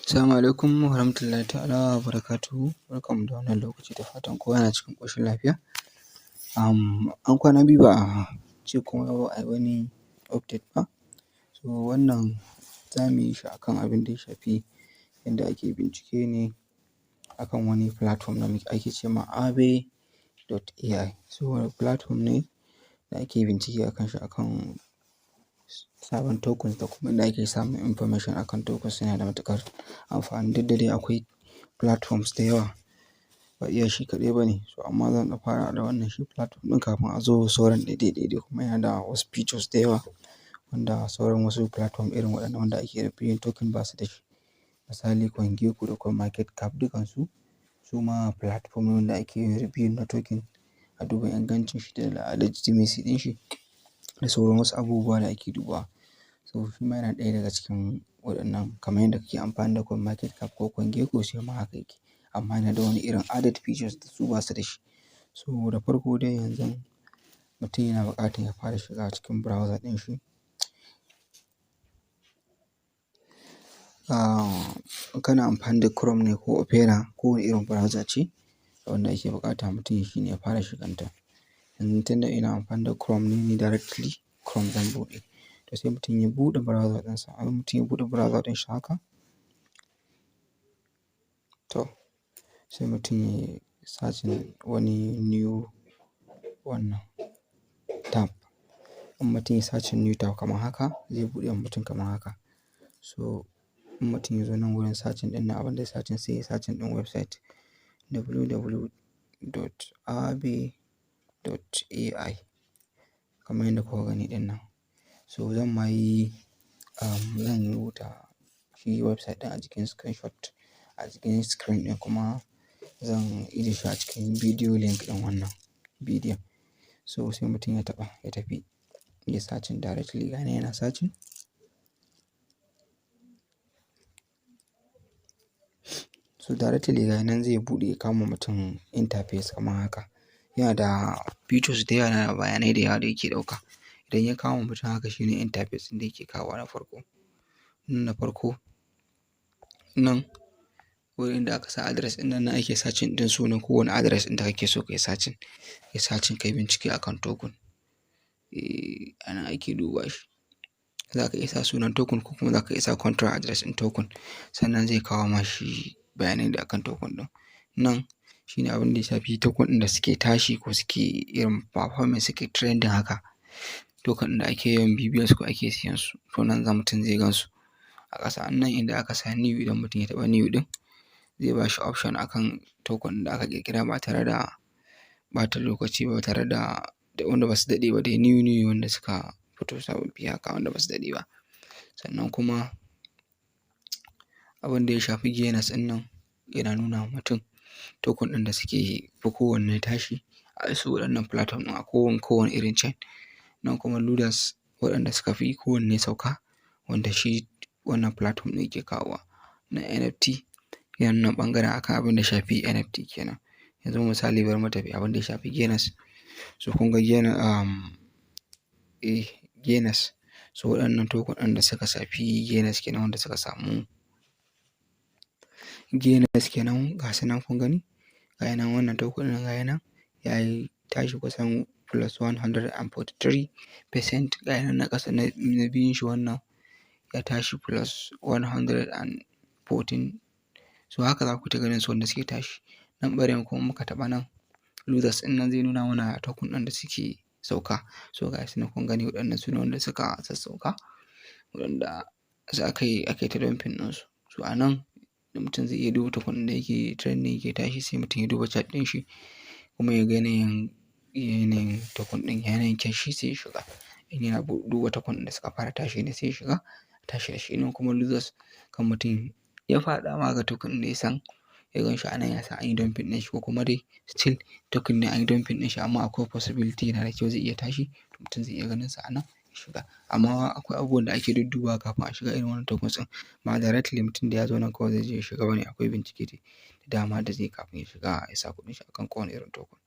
Assalamu alaikum warahmatullahi ta'ala wa barakatuhu. Barkanmu da wannan lokaci da fatan kowa yana cikin ƙoshin lafiya. An kwana biyu ba a ce kuma ba a yi wani update ba. So wannan za mu yi shi akan abin da ya shafi yadda ake bincike ne akan wani platform da ake ce ma AVE.AI. So wani platform ne da ake bincike akan shi akan sabon tokens da kuma inda ake samun information akan tokens yana da matuƙar amfani. Duk da dai akwai platforms da yawa ba iya shi kaɗai ba ne. So amma zan ɗan fara da wannan shi platform ɗin kafin a zo sauran ɗai kuma yana da wasu features da yawa wanda sauran wasu platform irin waɗannan wanda ake reviewing token ba su da shi. Misali CoinGecko da CoinMarketCap dukansu su ma platform ne wanda ake reviewing na token a duba ingancin shi da legitimacy ɗin shi da sauran wasu abubuwa da ake dubawa. So shi ma yana ɗaya daga cikin waɗannan kamar yadda kake amfani da CoinMarketCap ko CoinGecko shi ma haka yake. Amma yana da wani irin added features da su ba su da shi. So da farko dai yanzu mutum yana buƙatar ya fara shiga cikin browser ɗin shi. Kana amfani da Chrome ne ko Opera ko wani irin browser ce wanda ake buƙata mutum shi ne ya fara shiganta. Yanzu tunda ina amfani da Chrome ne ni directly Chrome zan buɗe. To sai mutum ya buɗe browser ɗinsa. Idan mutum ya buɗe browser ɗin shi haka, to sai mutum ya yi searching wani new wannan tab. In mutum ya yi searching new tab kamar haka zai buɗe wa mutum kamar haka. So in mutum ya zo nan wurin searching ɗin nan abin da ya searching sai ya searching ɗin website www.ave.ai kamar yadda kuka gani ɗin nan. So zan ma yi zan rubuta shi website ɗin a jikin screenshot a jikin screen ɗin kuma zan ajiye shi a cikin video link ɗin wannan bidiyon. So sai mutum ya taɓa ya tafi ya searching directly ga nan yana searching. So directly ga nan zai buɗe ya kama mutum interface kamar haka. Yana da features da yawa, yana da bayanai da yawa da yake ɗauka. Idan ya kama mutum haka shine interface ɗin da yake kawowa na farko. Na farko nan wurin da aka sa address ɗin nan ake searching ɗin sunan kowane address ɗin da kake so ka yi searching. Ka yi searching ka yi bincike akan token. A nan ake duba shi. Za ka iya sa sunan token ko kuma za ka iya sa contract address ɗin token. Sannan zai kawo ma shi bayanai da akan token ɗin. Nan shine abin da ya shafi token ɗin da suke tashi ko suke irin performance suke trending haka. Token ɗin da ake yawan bibiyar su ko ake siyan su. To nan mutum zai gan su a ƙasa. Nan inda aka sa new idan mutum ya taɓa new ɗin zai ba shi option akan token ɗin da aka ƙirƙira ba tare da ɓata lokaci ba tare da wanda ba su daɗe ba dai new wanda suka fito sababbi haka wanda ba su daɗe ba. Sannan kuma abin da ya shafi gainers ɗin nan yana nuna wa mutum token ɗin da suke fi kowanne tashi a su waɗannan platform ɗin a kowane irin chain. Nan kuma losers waɗanda suka fi kowanne sauka wanda shi wannan platform ɗin yake kawowa. Na NFT yana nuna ɓangaren akan abin da ya shafi NFT kenan. Yanzu misali bari mu tafi abin da ya shafi gainers. So kun ga gainers so waɗannan token ɗin da suka shafi gainers kenan wanda suka samu gainers kenan ga su nan kun gani. Ga nan wannan token ɗin ga nan ya yi tashi kusan plus 143%. Ga nan na ƙasa na biyun shi wannan ya tashi plus 114. So haka za ku ta ganin su wanda suke tashi. Nan ɓarayin kuma muka taɓa nan losers ɗin nan zai nuna mana token ɗin da suke sauka. So ga su nan kun gani waɗannan su ne wanda suka sassauka waɗanda ake ta dumping ɗinsu. So a nan mutum zai iya duba token ɗin da yake trending yake tashi sai mutum ya duba chart ɗin shi kuma ya ga yanayin token ɗin yanayin kyan shi sai ya shiga. In yana duba token ɗin da suka fara tashi ne sai ya shiga tashi da shi. Nan kuma losers kan mutum ya faɗa ma ga token ɗin da ya san ya gan shi a nan ya san an yi dumping ɗin shi ko kuma dai still token ne an yi dumping ɗin shi amma akwai possibility yana da kyau zai iya tashi. Mutum zai iya ganin sa a nan ya shiga. Amma akwai abubuwan da ake duddubawa kafin a shiga irin wannan tokens ɗin. Ba directly mutum da ya zo nan kawai zai je ya shiga bane. Akwai bincike da dama da zai yi kafin ya shiga ya sa kuɗin shi akan kowane irin token.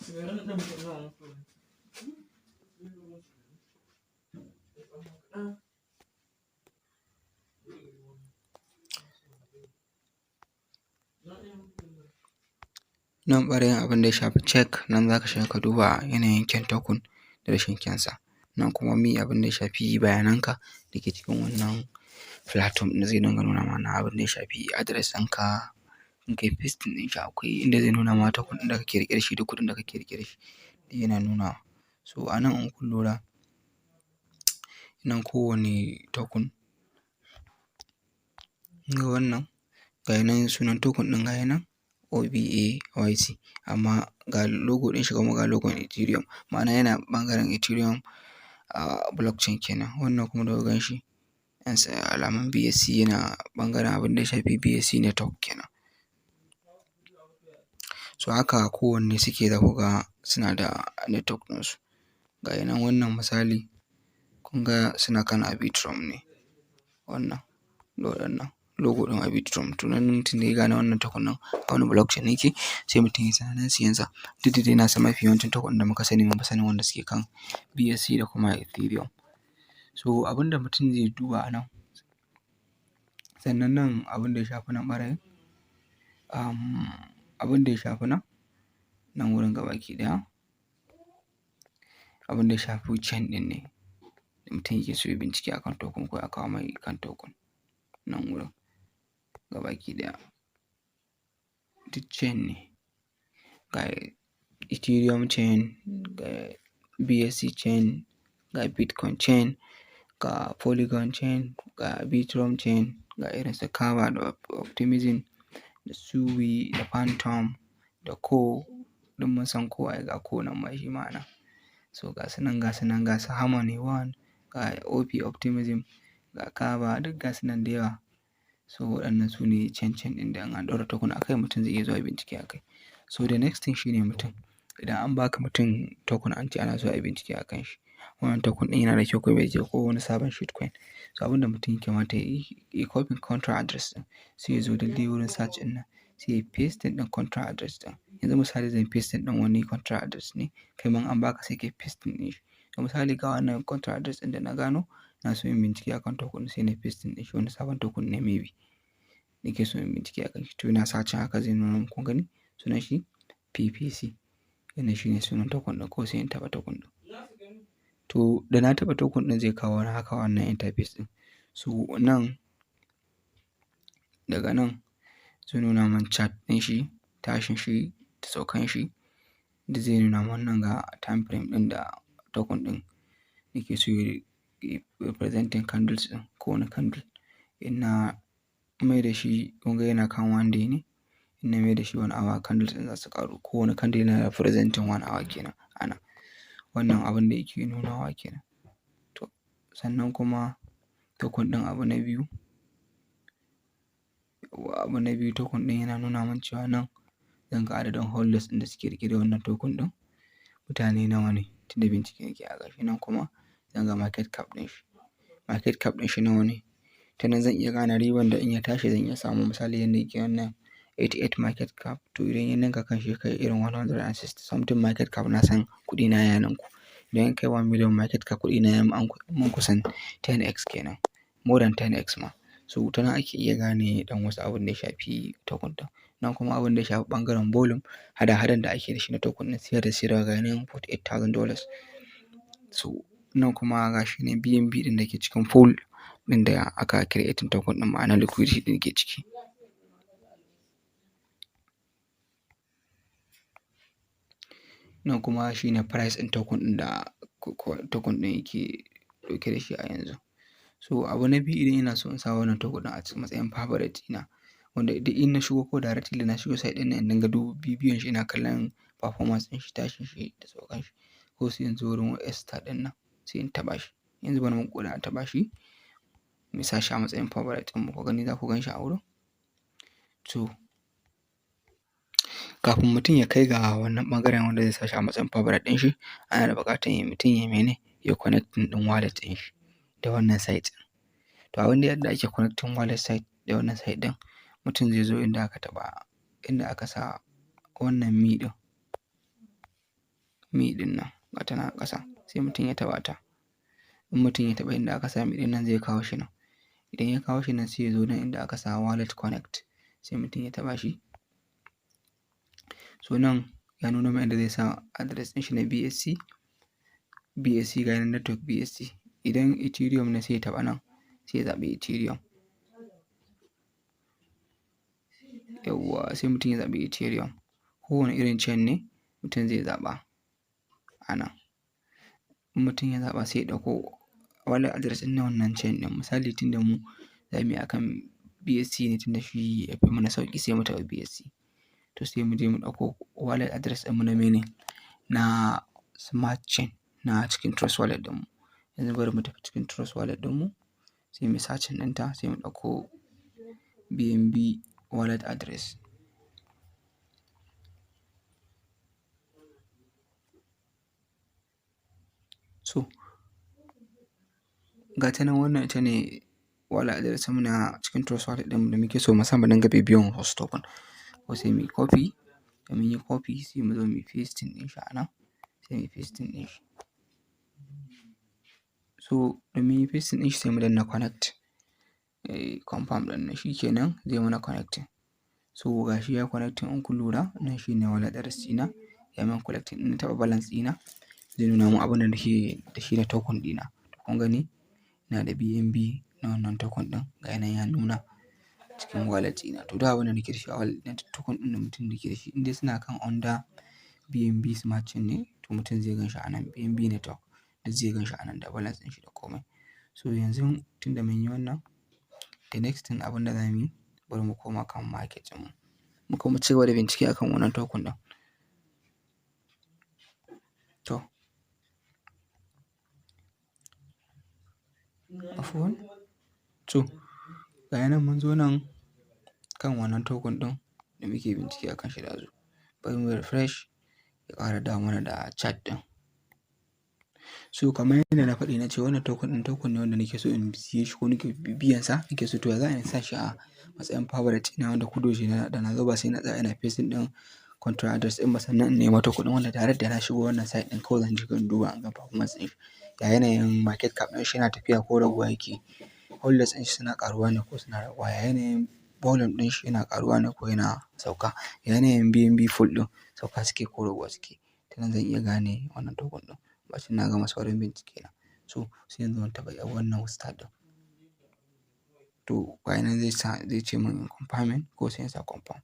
Nan ɓarayin abin da ya shafi check, nan za ka shiga ka duba yanayin kyan token da rashin kyansa. Nan kuma me abin da ya shafi bayananka da ke cikin wannan platform ɗin zai dinga nuna mana abin da ya shafi address ɗinka. In kai pasting ɗin shi akwai inda zai nuna ma token ɗin da kake riƙe da shi da kuɗin da kake riƙe da shi duk yana nunawa. So a nan in kun lura nan kowane token kun ga wannan ga shi nan sunan token ɗin ga shi nan AVE.AI amma ga logo ɗin shi kuma ga logon Ethereum, ma'ana yana ɓangaren Ethereum blockchain kenan. Wannan kuma da kuka gan shi alamun BSC yana ɓangaren abin da ya shafi BSC network kenan. So haka kowanne suke za ku ga suna da network ɗinsu. Ga shi nan wannan misali kun ga suna kan Arbitrum ne wannan da waɗannan logo ɗin Arbitrum. To nan mutum da ya gane wannan token ɗin a wani blockchain yake sai mutum ya yi tunanin siyansa. Duk da dai na san mafi yawancin token da muka sani mun fi sanin wanda suke kan BSC da kuma Ethereum. So abin da mutum zai duba a nan, sannan nan abin da ya shafi nan ɓarayin abin da ya shafi nan wurin gabaki ɗaya abin da ya shafi chain ɗin ne da mutum yake so ya bincike a kan token ko a kawo mai kan token nan wurin gabaki ɗaya duk chain ne. Ga Ethereum chain, ga BSC chain, ga Bitcoin chain, ga Polygon chain, ga Arbitrum chain, ga irin su Kava da Optimism da Sui da Phantom da Co. Duk mun san ko ai ga Co nan ma shi ma nan. So ga su nan ga su Harmony One, ga OP Optimism, ga Kava duk ga su nan da yawa. So waɗannan su ne chain ɗin da in an ɗaura token a kai mutum zai iya zuwa bincike a kai. So the next thing shi ne mutum idan an baka mutum token an ce ana so a yi bincike a kan shi. Wannan token ɗin yana da kyau ko bai da kyau ko wani sabon shitcoin. So abin da mutum ya kamata ya yi copy contract address ɗin sai ya zo daidai wurin search ɗin nan sai ya paste ɗin contract address ɗin. Yanzu misali zan paste ɗin wani contract address ne kai ma an baka sai kai paste ɗin shi. To misali ga wannan contract address ɗin da na gano ina so in bincike a kan token sai na paste ɗin shi wani sabon token ne maybe nake so in bincike a kan shi. To ina searching haka zai nuna mun kun gani sunan shi PPC. Wannan shi ne sunan token ɗin ko sai in taɓa token ɗin. To da na taɓa token ɗin zai kawo ni haka wannan interface ɗin. So nan daga nan zai nuna mun chart ɗin shi, tashin shi da saukan shi da zai nuna mun nan ga time frame ɗin da token ɗin yake so ya representing candles ɗin kowane candle. In na mai da shi kun ga yana kan 1 day ne, in na mai da shi 1 hour candles ɗin za su ƙaru. Kowane candle yana representing 1 hour kenan a nan. Wannan abin da yake nunawa kenan. To sannan kuma token ɗin abu na biyu token ɗin yana nuna mun cewa nan zan ga adadin holders ɗin da suke riƙe da wannan token ɗin mutane nawa ne tunda bincike nake a gashi nan kuma zan ga market cap ɗin shi. Market cap ɗin shi nawa ne, ta nan zan iya gane riban da in ya tashi zan iya samu. Misali yanda yake wannan 88 market cap to idan ya ninka kanshi ya kai irin 160 something market cap na san kuɗina ya ninku. Idan ya kai 1 million market cap kuɗina ya mun kusan 10x kenan, more than 10x ma. So ta nan ake iya gane ɗan wasu abin da ya shafi token ɗin. Nan kuma abin da ya shafi ɓangaren volume hada-hadan da ake da shi na token ɗin siya da siyarwa ga shi nan $48,000. So nan kuma ga shi nan BNB ɗin da ke cikin pool ɗin da aka creating token ɗin ma'ana liquidity ɗin ke ciki. Nan kuma shi ne price ɗin token ɗin da token ɗin yake ɗauke da shi a yanzu. So abu na biyu idan ina so in sa wannan token ɗin a cikin matsayin favorite ɗina wanda duk in na shigo ko directly na shigo site ɗin nan in dinga duba bidiyon shi ina kallon performance ɗin shi, tashin shi da saukan shi. Ko sai in zo wurin star ɗin nan sai in taɓa shi. Yanzu bari mu ƙoda in taɓa shi mu sa shi a matsayin favorite ɗin mu ku gani za ku gan shi a wurin. To kafin mutum ya kai ga wannan ɓangaren wanda zai sa shi a matsayin favorite ɗin shi ana da buƙatar mutum ya yi mene ya connecting ɗin wallet ɗin shi da wannan site ɗin. To abin da yadda ake connecting wallet site da wannan site ɗin mutum zai zo inda aka taɓa inda aka sa wannan me ɗin. me ɗin nan ga ta nan a ƙasa, sai mutum ya taɓa ta. In mutum ya taɓa inda aka sa me ɗin nan zai kawo shi nan. Idan ya kawo shi nan sai ya zo nan inda aka sa wallet connect, sai mutum ya taɓa shi. So nan ya nuna mai inda zai sa address ɗin shi na BSC. BSC ga nan network BSC. Idan Ethereum ne sai ya taɓa nan, sai ya zaɓi Ethereum. Yawwa sai mutum ya zaɓi Ethereum. Kowane irin chain ne mutum zai zaɓa a nan. In mutum ya zaɓa sai ya ɗauko wallet address ɗin na wannan chain ɗin. Misali tunda mu za mu yi akan BSC ne tunda shi ya fi mana sauƙi sai mu taɓa BSC. To sai mu je mu ɗauko wallet address ɗinmu na mene? Na smart chain na cikin Trust wallet ɗinmu. Yanzu bari mu tafi cikin Trust wallet ɗinmu, sai mu searching ɗinta, sai mu ɗauko BNB wallet address. So ga ta nan wannan ita ne wallet address ɗinmu na cikin Trust wallet ɗinmu da muke so mu sa mu dinga bibiyan host token. Ko sai mu yi copy, da mun yi copy sai mu zo mu yi pasting ɗin shi a nan, sai mu yi pasting ɗin shi. So da mun yi pasting ɗin shi sai mu danna connect. Confirm ɗin nan shi kenan zai mana connecting. So ga shi ya connecting in kun lura, nan shi ne wallet address ɗina, ya min connecting. In na taɓa balance ɗina zai nuna mun abin da nake da shi na token ɗina. Kun gani? Ina da BNB na wannan token ɗin, ga nan ya nuna cikin wallet ɗina. To duk abin da nake da shi a wallet ɗin token ɗin da mutum yake da shi, in dai suna kan under BNB smart chain ne, to mutum zai gan shi a nan BNB network, duk zai gan shi a nan da balance ɗin shi da komai. So yanzu tunda mun yi wannan, the next thing abin da za mu yi, bari mu koma kan market ɗinmu. Mu kuma ci gaba da bincike akan wannan token ɗin. To, afuwan. So, ga nan mun zo nan kan wannan token ɗin da muke bincike akan shi ɗazu. Bari mu refresh ya ƙara dawo mana da chart ɗin. So kamar yadda na faɗi na ce wannan token ɗin token ne wanda nake so in siye shi ko nake bibiyansa, nake so to ya za a yi in sa shi a matsayin favorite ina wanda ko da yaushe da na zo ba sai na tsaya ina pasting ɗin contract address ɗin ba, sannan in nemi token ɗin wanda direct da na shigo wannan site ɗin kawai zan shiga in duba in ga performance ɗin shi. Ya yanayin market cap ɗin shi yana tafiya ko raguwa yake. Holders ɗin shi suna ƙaruwa ne ko suna raguwa. Ya yanayin volume ɗin shi yana ƙaruwa ne ko yana sauka. Ya yanayin BNB full ɗin sauka suke ko raguwa suke. Ta nan zan iya gane wannan token ɗin. Bacin na gama sauran bincike na. So sai yanzu in taɓa wannan start ɗin. To ga nan zai ce min confirming ko sai in sa confirm.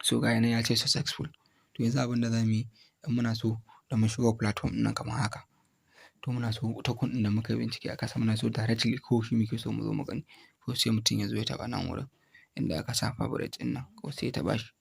So ga nan ya ce successful. To yanzu abin da za mu yi, in muna so da mun shigo platform ɗin nan kamar haka. To muna so token ɗin da muka yi bincike a ƙasa muna so directly ko shi muke so mu zo mu gani. Ko sai mutum ya zo ya taɓa nan wurin inda aka sa favorite ɗin nan, ko sai ya taɓa shi.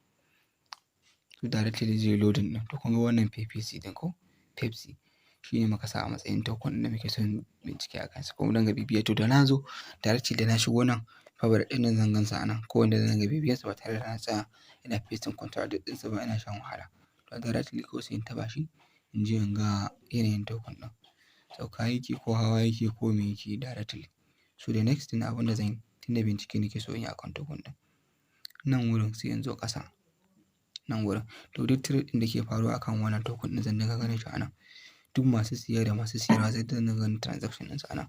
To directly zai loading ɗin. To kun ga wannan PPC ɗin ko? Pepsi. Shi ne muka sa a matsayin token ɗin da muke son bincike a kansa. Ko mu dinga bibiya. To da na zo directly da na shigo nan favorite ɗin nan zan gansa a nan. Ko wanda zan dinga bibiyarsa ba tare da na tsaya ina pasting contract ɗinsa ba ina shan wahala. To directly ko sai in taɓa shi in je in ga yanayin token ɗin. Sauka yake ko hawa yake ko me yake directly. So the next thing abin da zan yi tunda bincike nake so in yi akan token ɗin. Nan wurin sai in zo ƙasa. Nan wurin. To duk trade ɗin da ke faruwa akan wannan token ɗin zan dinga ganin shi a nan. Duk masu siya da masu siyarwa zai dinga ganin transaction ɗinsu a nan.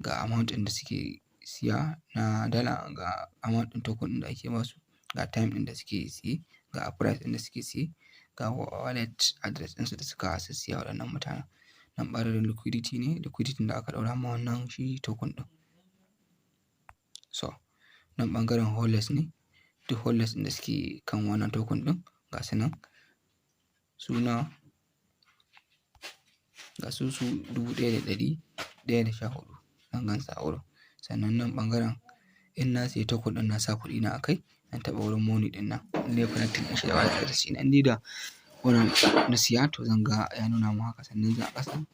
Ga amount ɗin da suke siya na dala, ga amount ɗin token ɗin da ake ba su, ga time ɗin da suke siye, ga price ɗin da suke siye, ga wallet address ɗinsu da suka siya waɗannan mutanen. Nan ɓarayin liquidity ne, liquidity da aka ɗaura ma wannan shi token ɗin. So nan ɓangaren holders ne, duk holders ɗin da suke kan wannan token ɗin ga su nan. Suna ga su 1,114 zan gansu a wurin. Sannan nan ɓangaren in na siya token ɗin na sa kuɗina a kai, zan taɓa wurin money ɗin nan. In nayi connecting ɗin shi da wallet address ɗina. In dai da wannan na siya to zan ga ya nuna mun haka. Sannan a ƙasa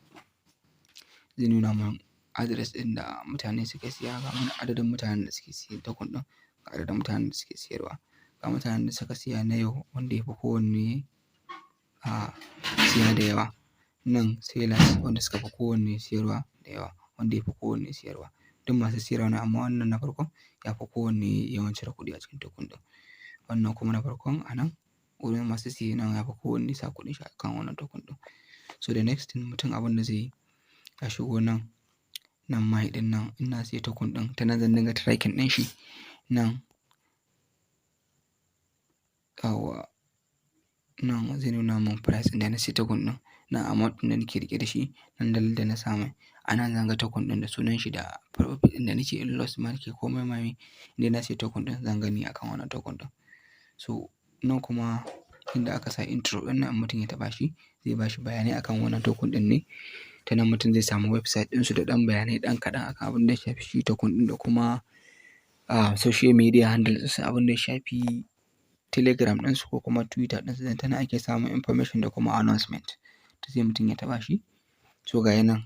zai nuna mun address ɗin da mutane suke siya, ga adadin mutanen da suke siyan token ɗin, ga adadin mutanen da suke siyarwa, ga mutanen da suka siya na yau wanda ya fi kowanne siya da yawa. Nan sellers wanda suka fi kowanne siyarwa da yawa, wanda ya fi kowanne siyarwa. Duk masu siyarwa ne amma wannan na farkon ya fi kowanne yawan cire kuɗi a cikin token ɗin. Wannan kuma na farkon a nan wurin masu siye nan ya fi kowanne sa kuɗin shi akan wannan token ɗin. So the next thing mutum abin da zai yi ya shigo nan mai ɗin nan in na siya token ɗin ta nan zan dinga tracking ɗin shi nan yawwa nan zai nuna min price ɗin da na siya token ɗin nan amount ɗin da nake riƙe da shi nan dalilin da na sa mai a nan zan ga token ɗin da sunan shi da profit ɗin da nake in loss ma nake komai ma me indai na siya token ɗin zan gani akan wannan token ɗin. So nan kuma inda aka sa intro ɗin nan in mutum ya taɓa shi zai ba shi bayanai akan wannan token ɗin ne. Ta nan mutum zai samu website ɗinsu da ɗan bayanai ɗan kaɗan akan abin da ya shafi shi token ɗin da kuma social media handle ɗinsu abin da ya shafi Telegram ɗinsu ko kuma Twitter ɗinsu dan ta nan ake samun information da kuma announcement. To sai mutum ya taɓa shi. So ga ya nan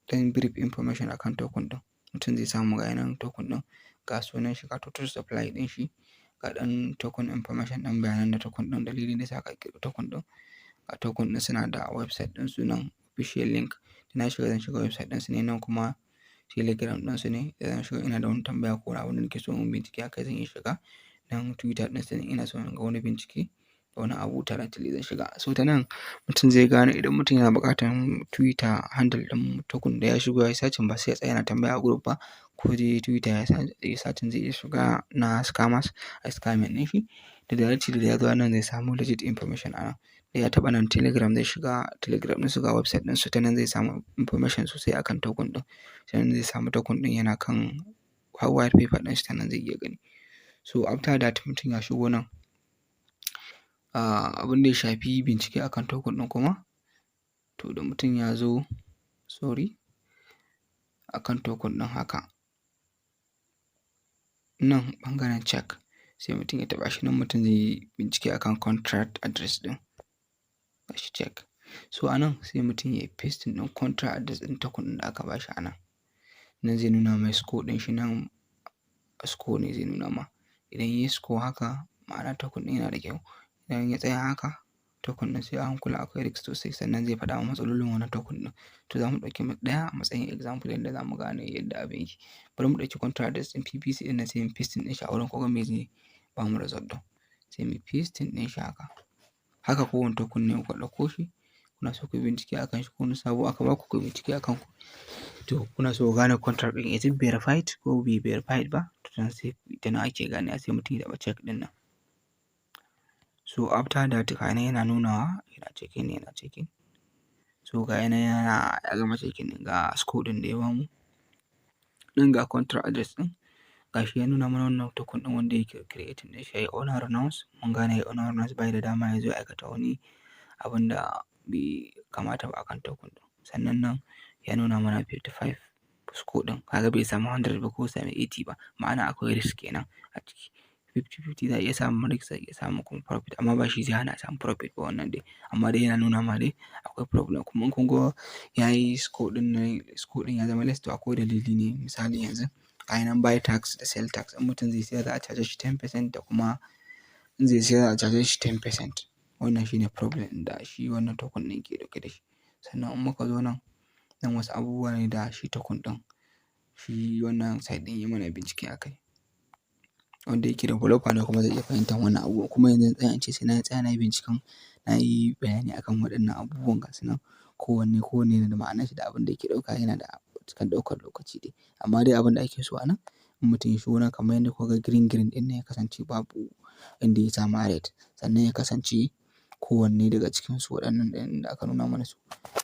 ɗan brief information akan token ɗin. Mutum zai samu ga ya nan token ɗin ga sunan shi ga total supply ɗin shi ga ɗan token information ɗan bayanan da token ɗin dalilin da ya sa aka ƙirƙiri token ɗin. Ga token ɗin suna da website ɗinsu nan official link. Da na shiga zan shiga website ɗinsu ne nan kuma Telegram ɗinsu ne da zan shiga ina da wani tambaya ko abin da nake so in bincike akai zan iya shiga. Nan Twitter ɗinsu ne ina so in ga wani bincike da wani abu directly zan shiga. So ta nan mutum zai gane idan mutum yana buƙatar Twitter handle ɗin token da ya shigo ya yi searching ba sai ya tsaya yana tambaya a group ba ko dai Twitter ya yi searching zai iya shiga na scammers a scamming ɗin shi da directly da ya zo nan zai samu legit information a nan. Da ya taɓa nan Telegram zai shiga Telegram ɗinsu ga website ɗinsu ta nan zai samu information sosai akan token ɗin. Ta nan zai samu token ɗin yana kan white paper ɗin shi ta nan zai iya gani. So after that mutum ya shigo nan abin da ya shafi bincike akan token ɗin kuma to da mutum ya zo akan token ɗin haka nan ɓangaren check sai mutum ya taɓa shi nan mutum zai yi bincike akan contract address ɗin gashi check. So a nan sai mutum ya yi pasting ɗin contract address ɗin token ɗin da aka ba shi a nan. Nan zai nuna mai score ɗin shi nan score ne zai nuna ma. Idan ya yi score haka ma'ana token ɗin yana da kyau. Idan ya tsaya haka token ɗin sai a hankula akwai risk sosai sannan zai faɗa ma matsalolin wannan token ɗin. To za mu ɗauki ɗaya a matsayin example yadda za mu gane yadda abin yake. Bari mu ɗauki contract address ɗin PPC ɗin nan sai mu pasting ɗin shi a wurin ko ga me zai ba mu result ɗin. Sai mu pasting ɗin shi haka. Haka kowane token ne kuka ɗauko shi kuna so ku yi bincike akan shi ko wani sabo aka ba ku ku yi bincike akan ku. To kuna so ku gane contract ɗin is it verified ko bai verified ba to nan sai ta nan ake ganewa sai mutum ya taɓa check ɗin nan. So after that ga nan yana nunawa yana checking. So ga nan ya gama checking ɗin ga score ɗin da ya bamu. Nan ga contract address ɗin gashi ya nuna mana wannan token ɗin wanda yake creating ɗin shi yayi owner announce mun gane yayi owner announce bai da dama ya zo ya aikata wani abun da bai kamata ba akan token ɗin. Sannan nan ya nuna mana 55 score ɗin kaga bai samu 100 ba ko sami 80 ba ma'ana akwai risk kenan a ciki. 50-50 za a iya samun risk za a iya samun kuma profit amma ba shi zai hana a samu profit ba wannan dai. Amma dai yana nuna ma dai akwai problem kuma in kun ga ya yi score ɗin ya zama less to akwai dalili ne misali yanzu ga nan buy tax da sell tax in mutum zai sayar za a caje shi 10% da kuma in zai sayar za a caje shi 10%. Wannan shine problem ɗin da shi wannan token ɗin ke ɗauke da shi. Sannan in muka zo nan wasu abubuwa ne da shi token ɗin shi wannan site ɗin ya mana bincike akai. Wanda yake developer ne kuma zai iya fahimtar wannan abubuwan kuma yanzu in tsaya in ce sai na tsaya na yi binciken na yi bayani akan waɗannan abubuwan ga su nan kowanne yana da ma'anar shi da abin da yake ɗauka yana da matuƙar ɗaukar lokaci dai. Amma dai abin da ake so a nan in mutum ya shigo nan kamar yadda kuka ga green ɗin nan ya kasance babu inda ya samu red sannan ya kasance kowanne daga cikinsu waɗannan ɗin da aka nuna mana su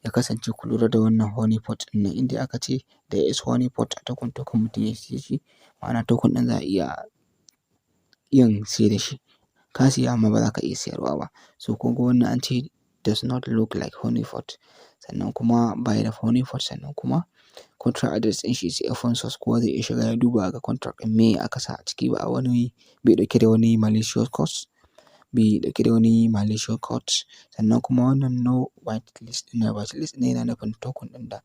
ya kasance ku lura da wannan honey pot ɗin nan inda aka ce there is honey pot a token mutum ya siye shi ma'ana token ɗin za a iya yin sai da shi. Ka siya amma ba za ka iya siyarwa ba. So kun ga wannan an ce does not look like honey pot sannan kuma bai da honey pot sannan kuma contract address ɗin shi is open source kowa zai iya shiga ya duba ga contract ɗin me aka sa a ciki ba a wani bai ɗauke da wani malicious code sannan kuma wannan no whitelist ɗin whitelist ɗin yana nufin token ɗin da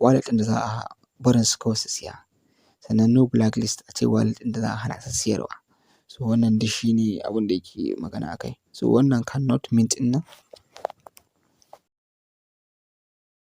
wallet ɗin da za a barin su kawai su siya. Sannan no blacklist a ce wallet ɗin da za a hana su siyarwa. So wannan duk shi ne abin da yake magana akai. So wannan cannot mint ɗin nan